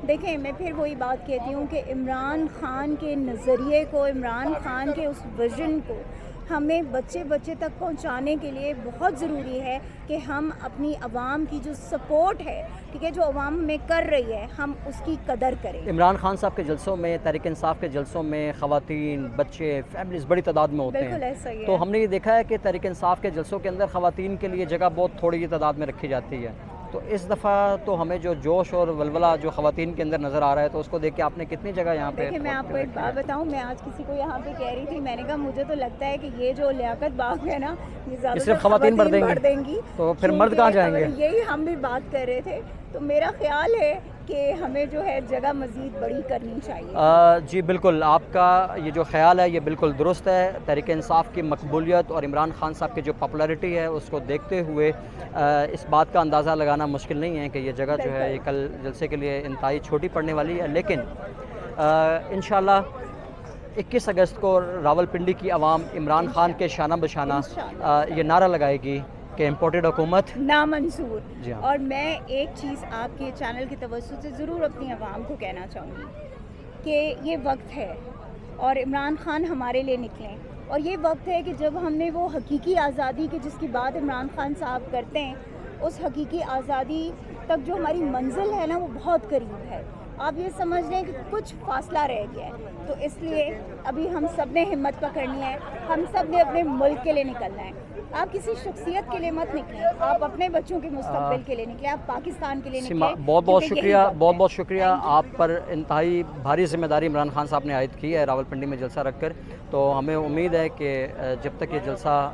Speaker 8: دیکھیں میں پھر وہی بات کہتی ہوں کہ عمران خان کے نظریے کو، عمران خان کے اس ویژن کو ہمیں بچے تک پہنچانے کے لیے بہت ضروری ہے کہ ہم اپنی عوام کی جو سپورٹ ہے، ٹھیک ہے، جو عوام ہمیں کر رہی ہے، ہم اس کی قدر کریں.
Speaker 1: عمران خان صاحب کے جلسوں میں، تحریک انصاف کے جلسوں میں خواتین، بچے، فیملیز بڑی تعداد میں ہوتے
Speaker 8: بالکل
Speaker 1: ہیں.
Speaker 8: ایسا ہی ہے.
Speaker 1: تو ہم نے یہ دیکھا ہے کہ تحریک انصاف کے جلسوں کے اندر خواتین کے لیے جگہ بہت تھوڑی تعداد میں رکھی جاتی ہے. تو اس دفعہ تو ہمیں جو جوش اور ولولہ جو خواتین کے اندر نظر آ رہا ہے، تو اس کو دیکھ کے آپ نے کتنی جگہ یہاں پہ؟
Speaker 8: دیکھیں میں آپ کو ایک بات بتاؤں، میں آج کسی کو یہاں پہ کہہ رہی تھی، میں نے کہا مجھے تو لگتا ہے کہ یہ جو لیاقت باغ ہے نا یہ زیادہ
Speaker 1: صرف خواتین بھر دیں گی، تو پھر مرد کہاں جائیں گے؟
Speaker 8: یہی ہم بھی بات کر رہے تھے. تو میرا خیال ہے کہ ہمیں جو ہے جگہ مزید بڑی کرنی چاہیے.
Speaker 1: جی بالکل، آپ کا یہ جو خیال ہے یہ بالکل درست ہے. تحریک انصاف کی مقبولیت اور عمران خان صاحب کی جو پاپولیرٹی ہے اس کو دیکھتے ہوئے اس بات کا اندازہ لگانا مشکل نہیں ہے کہ یہ جگہ جو ہے یہ کل جلسے کے لیے انتہائی چھوٹی پڑنے والی ہے. لیکن انشاءاللہ 21 اگست کو راولپنڈی کی عوام عمران خان کے شانہ بشانہ یہ نعرہ لگائے گی کہ امپورٹڈ حکومت
Speaker 8: نامنظور.
Speaker 1: جی ہاں.
Speaker 8: اور میں ایک چیز آپ کے چینل کی توسط سے ضرور اپنی عوام کو کہنا چاہوں گی کہ یہ وقت ہے اور عمران خان ہمارے لیے نکلیں. اور یہ وقت ہے کہ جب ہم نے وہ حقیقی آزادی کی جس کی بات عمران خان صاحب کرتے ہیں، اس حقیقی آزادی تک جو ہماری منزل ہے نا وہ بہت قریب ہے. آپ یہ سمجھ لیں کہ کچھ فاصلہ رہ گیا ہے. تو اس لیے ابھی ہم سب نے ہمت پکڑنی ہے، ہم سب نے اپنے ملک کے لیے نکلنا ہے. آپ کسی شخصیت کے لیے مت نکلیں، آپ اپنے بچوں کے مستقبل کے لیے نکلیں، آپ پاکستان کے لیے نکلیں.
Speaker 1: بہت بہت شکریہ، بہت بہت شکریہ. آپ پر انتہائی بھاری ذمہ داری عمران خان صاحب نے عائد کی ہے راولپنڈی میں جلسہ رکھ کر. تو ہمیں امید ہے کہ جب تک یہ جلسہ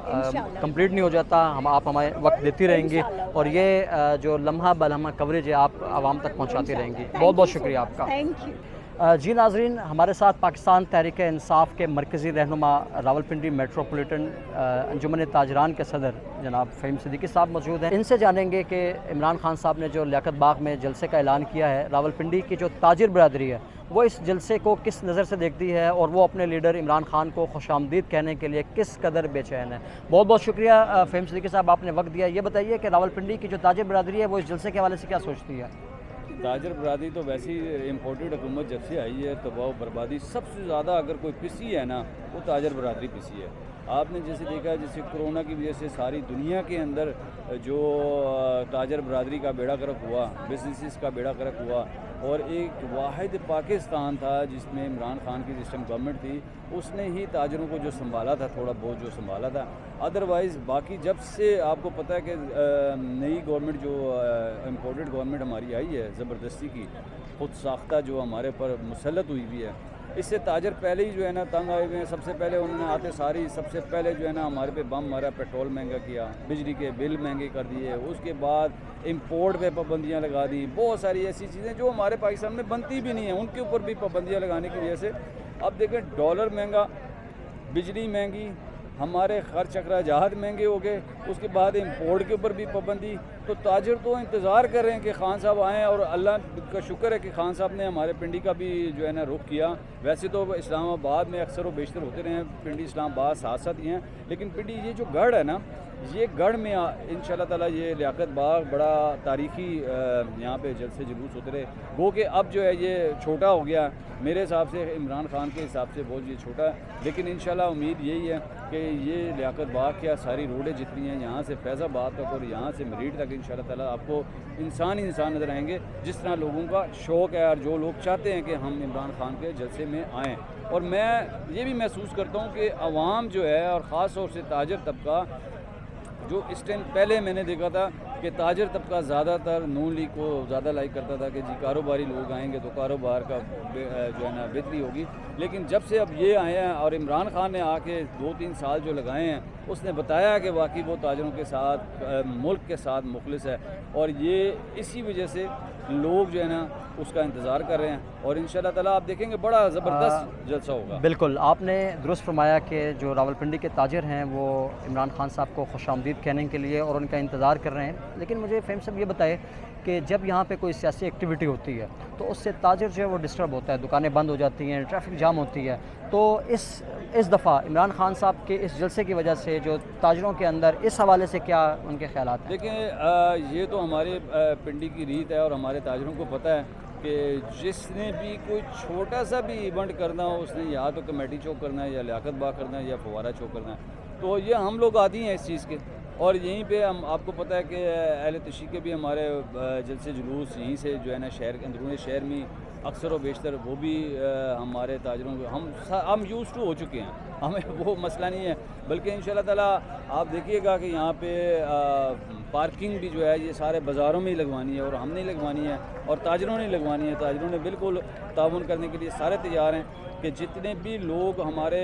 Speaker 1: کمپلیٹ نہیں ہو جاتا آپ ہمیں وقت دیتی رہیں گی اور یہ جو لمحہ بلمحہ کوریج ہے آپ عوام تک پہنچاتی رہیں گی. بہت بہت شکریہ آپ کا.
Speaker 8: Thank you.
Speaker 1: جی ناظرین، ہمارے ساتھ پاکستان تحریک انصاف کے مرکزی رہنما راولپنڈی میٹروپولیٹن انجمن تاجران کے صدر جناب فہیم صدیقی صاحب موجود ہیں. ان سے جانیں گے کہ عمران خان صاحب نے جو لیاقت باغ میں جلسے کا اعلان کیا ہے، راولپنڈی کی جو تاجر برادری ہے وہ اس جلسے کو کس نظر سے دیکھتی ہے اور وہ اپنے لیڈر عمران خان کو خوش آمدید کہنے کے لیے کس قدر بے چین ہے. بہت بہت شکریہ فہیم صدیقی صاحب، آپ نے وقت دیا. یہ بتائیے کہ راولپنڈی کی جو تاجر برادری ہے وہ اس جلسے کے حوالے سے کیا سوچتی ہے؟
Speaker 9: تاجر برادری تو ویسی امپورٹڈ حکومت جب سے آئی ہے تباہ و بربادی سب سے زیادہ اگر کوئی پسی ہے نا وہ تاجر برادری پسی ہے. آپ نے جیسے دیکھا جیسے کرونا کی وجہ سے ساری دنیا کے اندر جو تاجر برادری کا بیڑا غرق ہوا، بزنسز کا بیڑا غرق ہوا، اور ایک واحد پاکستان تھا جس میں عمران خان کی جس ٹائم گورنمنٹ تھی اس نے ہی تاجروں کو جو سنبھالا تھا، تھوڑا بہت جو سنبھالا تھا. ادروائز باقی جب سے آپ کو پتہ ہے کہ نئی گورنمنٹ جو امپورٹڈ گورنمنٹ ہماری آئی ہے زبردستی کی خود ساختہ جو ہمارے پر مسلط ہوئی ہوئی ہے، اس سے تاجر پہلے ہی جو ہے نا تنگ آئے ہوئے ہیں. سب سے پہلے انہوں نے آتے ساری سب سے پہلے جو ہے نا ہمارے پہ بم مارا، پیٹرول مہنگا کیا، بجلی کے بل مہنگے کر دیے، اس کے بعد امپورٹ پہ پابندیاں لگا دی. بہت ساری ایسی چیزیں جو ہمارے پاکستان میں بنتی بھی نہیں ہیں ان کے اوپر بھی پابندیاں لگانے کی وجہ سے اب دیکھیں ڈالر مہنگا، بجلی مہنگی، ہمارے خرچ اخراجات مہنگے ہو گئے، اس کے بعد امپورٹ کے اوپر بھی پابندی. تو تاجر تو انتظار کر رہے ہیں کہ خان صاحب آئیں، اور اللہ کا شکر ہے کہ خان صاحب نے ہمارے پنڈی کا بھی جو ہے نا رخ کیا. ویسے تو اسلام آباد میں اکثر و بیشتر ہوتے رہے ہیں، پنڈی اسلام آباد ساتھ ساتھ ہی ہیں، لیکن پنڈی یہ جو گڑھ ہے نا یہ گڑھ میں انشاءاللہ تعالیٰ یہ لیاقت باغ بڑا تاریخی یہاں پہ جلسے جلوس ہوتے رہے. وہ کہ اب جو ہے یہ چھوٹا ہو گیا میرے حساب سے، عمران خان کے حساب سے بہت یہ چھوٹا ہے، لیکن انشاءاللہ امید یہی ہے کہ یہ لیاقت باغ کیا ساری روڈیں جتنی ہیں یہاں سے فیض آباد تک اور یہاں سے مریٹ تک انشاءاللہ تعالیٰ آپ کو انسان نظر آئیں گے جس طرح لوگوں کا شوق ہے اور جو لوگ چاہتے ہیں کہ ہم عمران خان کے جلسے میں آئیں. اور میں یہ بھی محسوس کرتا ہوں کہ عوام جو ہے اور خاص طور سے تاجر طبقہ جو اس ٹائم پہلے میں نے دیکھا تھا کہ تاجر طبقہ زیادہ تر نون لیگ کو زیادہ لائک کرتا تھا کہ جی کاروباری لوگ آئیں گے تو کاروبار کا جو ہے نا بہتری ہوگی. لیکن جب سے اب یہ آئے ہیں اور عمران خان نے آ کے 2-3 سال جو لگائے ہیں اس نے بتایا کہ واقعی وہ تاجروں کے ساتھ ملک کے ساتھ مخلص ہے، اور یہ اسی وجہ سے لوگ جو ہے نا اس کا انتظار کر رہے ہیں. اور انشاءاللہ تعالیٰ آپ دیکھیں گے بڑا زبردست جلسہ ہوگا.
Speaker 1: بالکل آپ نے درست فرمایا کہ جو راولپنڈی کے تاجر ہیں وہ عمران خان صاحب کو خوش آمدید کہنے کے لیے اور ان کا انتظار کر رہے ہیں. لیکن مجھے فہیم صاحب یہ بتائے کہ جب یہاں پہ کوئی سیاسی ایکٹیویٹی ہوتی ہے تو اس سے تاجر جو ہے وہ ڈسٹرب ہوتا ہے، دکانیں بند ہو جاتی ہیں، ٹریفک جام ہوتی ہے. تو اس دفعہ عمران خان صاحب کے اس جلسے کی وجہ سے جو تاجروں کے اندر اس حوالے سے کیا ان کے خیالات ہیں؟
Speaker 9: دیکھیں یہ تو ہمارے پنڈی کی ریت ہے اور ہمارے تاجروں کو پتہ ہے کہ جس نے بھی کوئی چھوٹا سا بھی ایونٹ کرنا ہو اس نے یا تو کمیٹی چوک کرنا ہے یا لیاقت باغ کرنا ہے یا فوارہ چوک کرنا ہے. تو یہ ہم لوگ عادی ہیں اس چیز کے، اور یہیں پہ ہم آپ کو پتہ ہے کہ اہل تشریح کے بھی ہمارے جلسے جلوس یہیں سے جو ہے نا شہر اندرون شہر میں اکثر و بیشتر وہ بھی ہمارے تاجروں کو ہم یوز ٹو ہو چکے ہیں، ہمیں وہ مسئلہ نہیں ہے. بلکہ انشاءاللہ تعالیٰ آپ دیکھیے گا کہ یہاں پہ پارکنگ بھی جو ہے یہ سارے بازاروں میں ہی لگوانی ہے اور ہم نے لگوانی ہے اور تاجروں نے لگوانی ہے. تاجروں نے بالکل تعاون کرنے کے لیے سارے تیار ہیں. کہ جتنے بھی لوگ ہمارے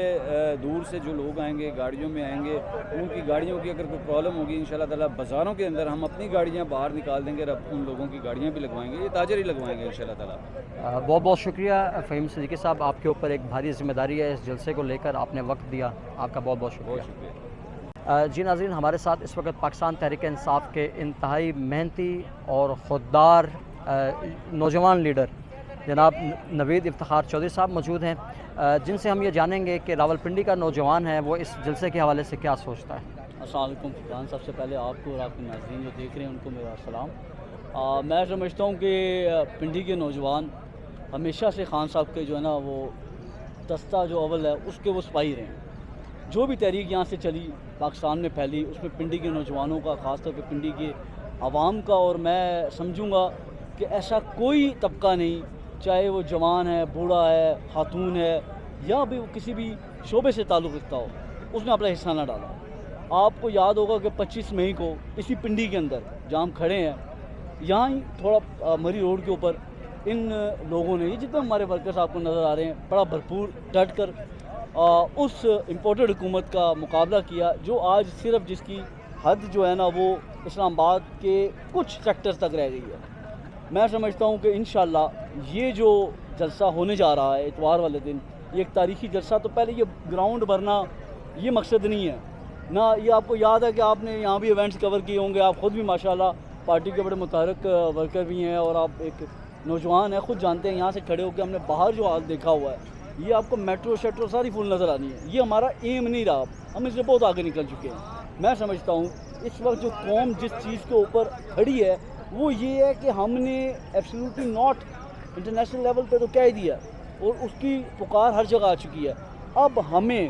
Speaker 9: دور سے جو لوگ آئیں گے گاڑیوں میں آئیں گے، ان کی گاڑیوں کی اگر کوئی پرابلم ہوگی انشاءاللہ تعالیٰ بازاروں کے اندر ہم اپنی گاڑیاں باہر نکال دیں گے اور ان لوگوں کی گاڑیاں بھی لگوائیں گے، یہ تاجر ہی لگوائیں گے انشاءاللہ تعالیٰ۔
Speaker 1: بہت بہت شکریہ فہیم صدیقی صاحب، آپ کے اوپر ایک بھاری ذمہ داری ہے اس جلسے کو لے کر، آپ نے وقت دیا، آپ کا بہت بہت شکریہ۔ جی ناظرین، ہمارے ساتھ اس وقت پاکستان تحریک انصاف کے انتہائی محنتی اور خوددار نوجوان لیڈر جناب نوید افتخار چودھری صاحب موجود ہیں، جن سے ہم یہ جانیں گے کہ راولپنڈی کا نوجوان ہے وہ اس جلسے کے حوالے سے کیا سوچتا ہے۔
Speaker 10: السلام علیکم فرقان صاحب، سے پہلے آپ کو اور آپ کے ناظرین جو دیکھ رہے ہیں ان کو میرا سلام۔ میں سمجھتا ہوں کہ پنڈی کے نوجوان ہمیشہ سے خان صاحب کے جو ہے نا وہ دستہ جو اول ہے اس کے وہ سپاہی رہے ہیں۔ جو بھی تحریک یہاں سے چلی پاکستان میں پھیلی اس میں پنڈی کے نوجوانوں کا، خاص طور پہ پنڈی کے عوام کا، اور میں سمجھوں گا کہ ایسا کوئی طبقہ نہیں، چاہے وہ جوان ہے، بوڑھا ہے، خاتون ہے، یا بھی وہ کسی بھی شعبے سے تعلق رکھتا ہو، اس نے اپنا حصہ نہ ڈالا۔ آپ کو یاد ہوگا کہ 25 مئی کو اسی پنڈی کے اندر جہاں ہم کھڑے ہیں، یہاں ہی تھوڑا مری روڈ کے اوپر ان لوگوں نے، یہ جتنے ہمارے ورکرز آپ کو نظر آ رہے ہیں، بڑا بھرپور ڈٹ کر اس امپورٹڈ حکومت کا مقابلہ کیا، جو آج صرف جس کی حد جو ہے نا وہ اسلام آباد کے کچھ سیکٹرز تک رہ گئی ہے۔ میں سمجھتا ہوں کہ انشاءاللہ یہ جو جلسہ ہونے جا رہا ہے اتوار والے دن، یہ ایک تاریخی جلسہ، تو پہلے یہ گراؤنڈ بھرنا یہ مقصد نہیں ہے نا، یہ آپ کو یاد ہے کہ آپ نے یہاں بھی ایونٹس کور کیے ہوں گے، آپ خود بھی ماشاءاللہ پارٹی کے بڑے متحرک ورکر بھی ہیں، اور آپ ایک نوجوان ہیں، خود جانتے ہیں یہاں سے کھڑے ہو کے ہم نے باہر جو حال دیکھا ہوا ہے، یہ آپ کو میٹرو شیٹرو ساری فل نظر آنی ہے، یہ ہمارا ایم نہیں رہا، ہم اس سے بہت آگے نکل چکے ہیں۔ میں سمجھتا ہوں اس وقت جو قوم جس چیز کے اوپر کھڑی ہے وہ یہ ہے کہ ہم نے ایبسلیوٹلی ناٹ انٹرنیشنل لیول پہ تو کہہ دیا، اور اس کی پکار ہر جگہ آ چکی ہے۔ اب ہمیں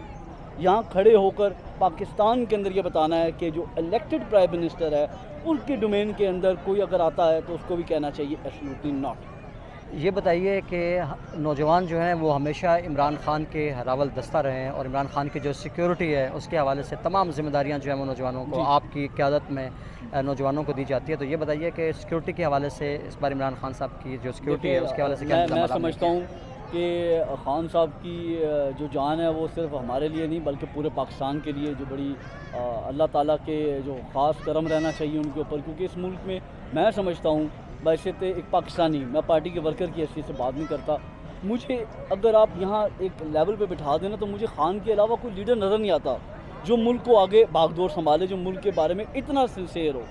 Speaker 10: یہاں کھڑے ہو کر پاکستان کے اندر یہ بتانا ہے کہ جو الیکٹڈ پرائم منسٹر ہے ان کے ڈومین کے اندر کوئی اگر آتا ہے تو اس کو بھی کہنا چاہیے ایبسلیوٹلی ناٹ۔
Speaker 1: یہ بتائیے کہ نوجوان جو ہیں وہ ہمیشہ عمران خان کے راول دستہ رہے ہیں، اور عمران خان کی جو سیکیورٹی ہے اس کے حوالے سے تمام ذمہ داریاں جو ہیں وہ نوجوانوں کو آپ کی قیادت میں نوجوانوں کو دی جاتی ہے، تو یہ بتائیے کہ سیکیورٹی کے حوالے سے اس بار عمران خان صاحب کی جو سیکیورٹی ہے اس کے حوالے سے کیا
Speaker 10: میں سمجھتا ہوں کہ خان صاحب کی جو جان ہے وہ صرف ہمارے لیے نہیں بلکہ پورے پاکستان کے لیے جو بڑی اللہ تعالیٰ کے جو خاص کرم رہنا چاہیے ان کے اوپر، کیونکہ اس ملک میں میں سمجھتا ہوں بحیثیت ایک پاکستانی، میں پارٹی کے ورکر کی حیثیت سے بات نہیں کرتا، مجھے اگر آپ یہاں ایک لیول پہ بٹھا دینا تو مجھے خان کے علاوہ کوئی لیڈر نظر نہیں آتا جو ملک کو آگے بھاگ دوڑ سنبھالے، جو ملک کے بارے میں اتنا سنسیئر ہو۔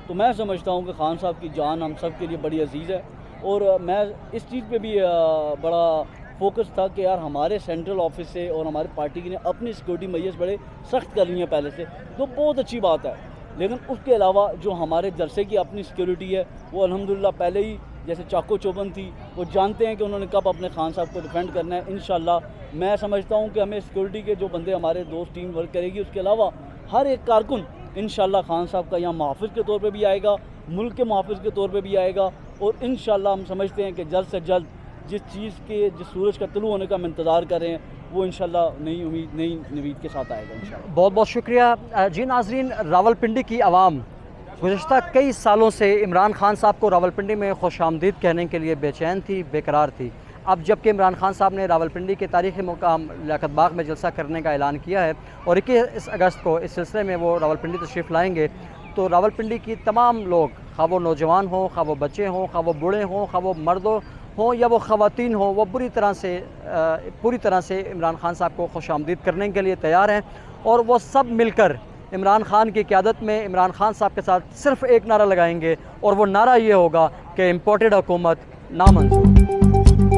Speaker 10: تو میں سمجھتا ہوں کہ خان صاحب کی جان ہم سب کے لیے بڑی عزیز ہے، اور میں اس چیز پہ بھی بڑا فوکس تھا کہ یار ہمارے سینٹرل آفس سے اور ہماری پارٹی نے اپنی سیکورٹی میئرز بڑے سخت کر لی ہیں پہلے سے، تو بہت اچھی بات ہے، لیکن اس کے علاوہ جو ہمارے جلسے کی اپنی سیکورٹی ہے وہ الحمدللہ پہلے ہی جیسے چاکو چوبند تھی، وہ جانتے ہیں کہ انہوں نے کب اپنے خان صاحب کو ڈیفینڈ کرنا ہے۔ انشاءاللہ میں سمجھتا ہوں کہ ہمیں سیکورٹی کے جو بندے ہمارے دوست ٹیم ورک کرے گی، اس کے علاوہ ہر ایک کارکن انشاءاللہ خان صاحب کا یہاں محافظ کے طور پہ بھی آئے گا، ملک کے محافظ کے طور پہ بھی آئے گا، اور انشاءاللہ ہم سمجھتے ہیں کہ جلد سے جلد جس سورج کا طلوع ہونے کا ہم انتظار کر رہے ہیں وہ انشاءاللہ نئی امید نئی نوید کے ساتھ آئے گا انشاءاللہ۔
Speaker 1: بہت بہت شکریہ۔ جی ناظرین، راولپنڈی کی عوام گزشتہ کئی سالوں سے عمران خان صاحب کو راولپنڈی میں خوش آمدید کہنے کے لیے بے چین تھی، بے قرار تھی۔ اب جب کہ عمران خان صاحب نے راولپنڈی کے تاریخی مقام لیاقت باغ میں جلسہ کرنے کا اعلان کیا ہے اور 21 اگست کو اس سلسلے میں وہ راولپنڈی تشریف لائیں گے، تو راولپنڈی کی تمام لوگ، خواہ وہ نوجوان ہوں، خواہ وہ بچے ہوں، خواہ وہ بوڑھے ہوں، خواہ وہ مرد ہوں یا وہ خواتین ہوں، وہ پوری طرح سے عمران خان صاحب کو خوش آمدید کرنے کے لیے تیار ہیں، اور وہ سب مل کر عمران خان کی قیادت میں عمران خان صاحب کے ساتھ صرف ایک نعرہ لگائیں گے، اور وہ نعرہ یہ ہوگا کہ امپورٹڈ حکومت نامنظور۔